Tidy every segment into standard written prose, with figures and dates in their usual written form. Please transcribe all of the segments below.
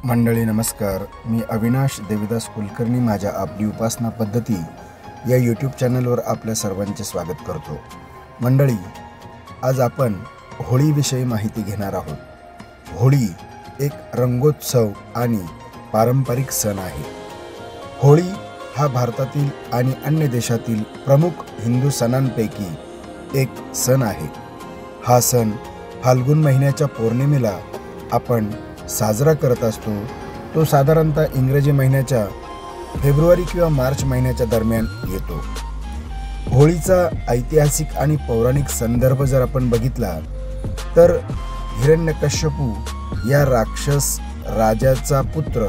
मंडळी नमस्कार. मी अविनाश देविदास कुलकर्णी माझ्या आपली उपासना पद्धती या यूट्यूब चॅनलवर आपल्या सर्वांचे स्वागत करतो. मंडळी, आज आपण होळीविषयी माहिती घेणार आहोत. होळी एक रंगोत्सव आणि पारंपरिक सण आहे. होळी हा भारतातील आणि अन्य देशातील प्रमुख हिंदू सणांपैकी एक सण आहे. हा सण फाल्गुन महिन्याच्या पौर्णिमेला आपण साजरा करत असतो. तो साधारणतः इंग्रजी महिन्याच्या फेब्रुवारी किंवा मार्च महिन्याच्या दरम्यान येतो. होळीचा ऐतिहासिक आणि पौराणिक संदर्भ जर आपण बघितला तर हिरण्यकश्यपू या राक्षस राजाचा पुत्र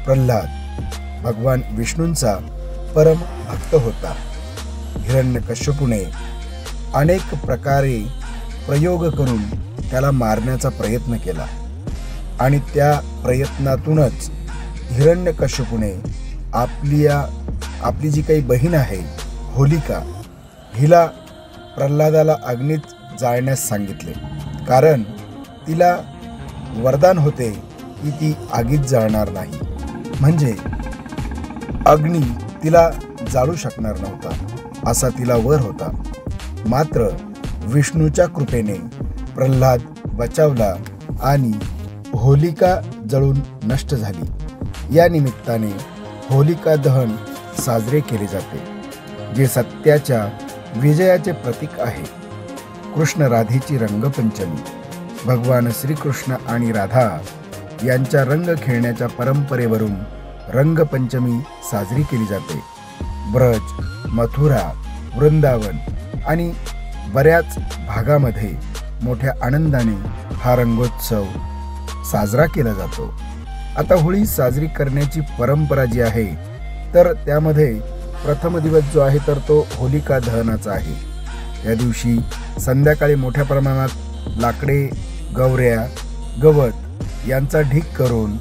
प्रल्हाद भगवान विष्णूंचा परम भक्त होता. हिरण्यकश्यपूने अनेक प्रकारे प्रयोग करून त्याला मारण्याचा प्रयत्न केला आणि त्या प्रयत्नातूनच हिरण्यकश्यपूने आपली जी काही बहीण आहे होलिका हिला प्रल्हादाला अग्नीत जाळण्यास सांगितले. कारण तिला वरदान होते की ती आगीत जाळणार नाही, म्हणजे अग्नी तिला जाळू शकणार नव्हता असा तिला वर होता. मात्र विष्णूच्या कृपेने प्रल्हाद बचावला आणि होलिका जळून नष्ट झाली. या निमित्ताने होलिका दहन साजरे केले जाते, जे सत्याच्या विजयाचे प्रतीक आहे. कृष्ण राधेची रंगपंचमी भगवान श्रीकृष्ण आणि राधा यांच्या रंग खेळण्याच्या परंपरेवरून रंगपंचमी साजरी केली जाते. ब्रज, मथुरा, वृंदावन आणि बऱ्याच भागामध्ये मोठ्या आनंदाने हा रंगोत्सव साजरा केला जातो. आता होळी साजरी करण्याची परंपरा जी आहे तर त्यामध्ये प्रथम दिवस जो आहे तर तो होलिका दहनाचा आहे. या दिवशी संध्याकाळी मोठ्या प्रमाणात लाकडे, गवऱ्या, गवत यांचा ढीग करून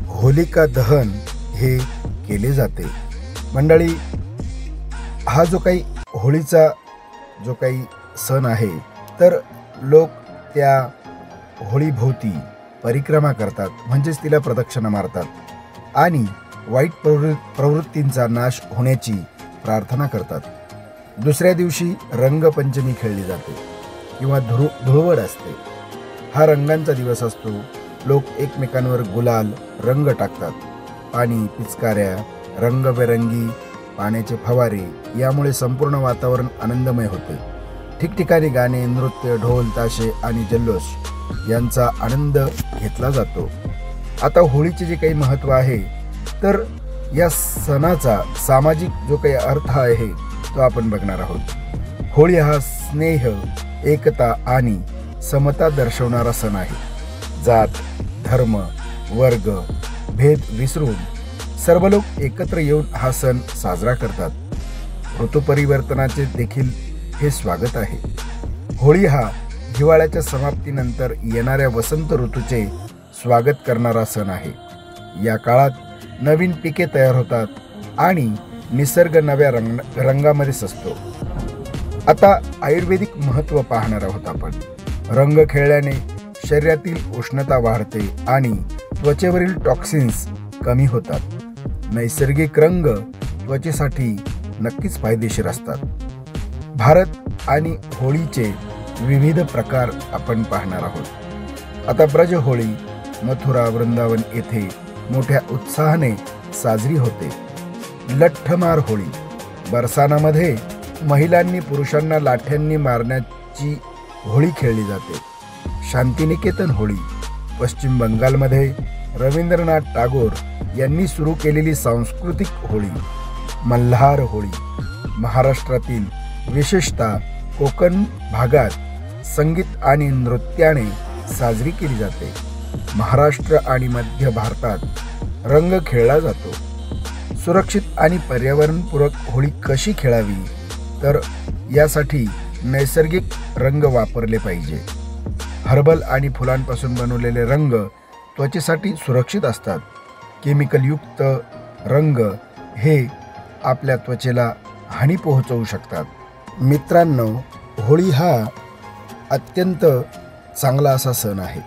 होलिका दहन हे केले जाते. मंडळी, हा जो काही होळीचा जो काही सण आहे तर लोक त्या होळीभोवती परिक्रमा करतात, म्हणजेच तिला प्रदक्षिणा मारतात आणि वाईट प्रवृत्तींचा नाश होण्याची प्रार्थना करतात. दुसऱ्या दिवशी रंगपंचमी खेळली जाते किंवा धुळवड असते. हा रंगांचा दिवस असतो. लोक एकमेकांवर गुलाल, रंग टाकतात. पाणी, पिचकाऱ्या, रंगबेरंगी पाण्याचे फवारे यामुळे संपूर्ण वातावरण आनंदमय होते. ठिकठिकाणी गाणे, नृत्य, ढोल, ताशे आणि जल्लोष यांचा आनंद घेतला जातो. आता होळीचे जे काही महत्त्व आहे तर या सणाचा सामाजिक जो काही अर्थ आहे तो आपण बघणार आहोत. होळी हा स्नेह, एकता आणि समता दर्शवणारा सण आहे. जात, धर्म, वर्ग, भेद विसरून सर्व लोक एकत्र येऊन हा सण साजरा करतात. ऋतुपरिवर्तनाचे देखील हे स्वागत आहे. होळी हा हिवाळ्याच्या समाप्तीनंतर येणाऱ्या वसंत ऋतूचे स्वागत करणारा सण आहे. या काळात नवीन पिके तयार होतात आणि निसर्ग नव्या रंगामध्ये सजतो. आता आयुर्वेदिक महत्त्व पाहणार आहोत आपण. रंग खेळल्याने शरीरातील उष्णता वाढते आणि त्वचेवरील टॉक्सिन्स कमी होतात. नैसर्गिक रंग त्वचेसाठी नक्कीच फायदेशीर असतात. भारत आणि होळीचे विविध प्रकार आपण पाहणार आहोत. आता ब्रज होळी मथुरा, वृंदावन येथे मोठ्या उत्साहाने साजरी होते. लठ्ठमार होळी बरसानामध्ये महिलांनी पुरुषांना लाठ्यांनी मारण्याची होळी खेळली जाते. शांतिनिकेतन होळी पश्चिम बंगालमध्ये रवींद्रनाथ टागोर यांनी सुरू केलेली सांस्कृतिक होळी. मल्हार होळी महाराष्ट्रातील विशेषतः कोकण भागात संगीत आणि नृत्याने साजरी केली जाते. महाराष्ट्र आणि मध्य भारतात रंग खेळला जातो. सुरक्षित आणि पर्यावरणपूरक होळी कशी खेळावी तर यासाठी नैसर्गिक रंग वापरले पाहिजे. हर्बल आणि फुलांपासून बनवलेले रंग त्वचेसाठी सुरक्षित असतात. केमिकलयुक्त रंग हे आपल्या त्वचेला हानी पोहोचवू शकतात. मित्रांनो, होळी हा अत्यंत चांगला असा सण आहे.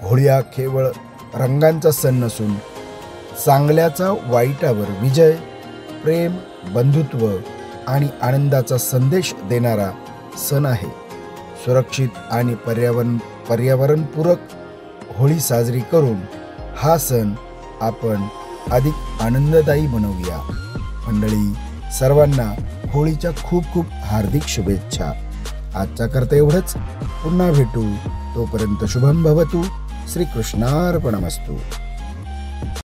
होळी हा केवळ रंगांचा सण नसून चांगल्याचा वाईटावर विजय, प्रेम, बंधुत्व आणि आनंदाचा संदेश देणारा सण आहे. सुरक्षित आणि पर्यावरणपूरक होळी साजरी करून हा सण आपण अधिक आनंददायी बनवूया. मंडळी, सर्वांना होळीच्या खूप खूप हार्दिक शुभेच्छा. आजच्या करता एवढंच. पुन्हा भेटू. तोपर्यंत शुभम भवतु. श्रीकृष्णार्पणमस्तु.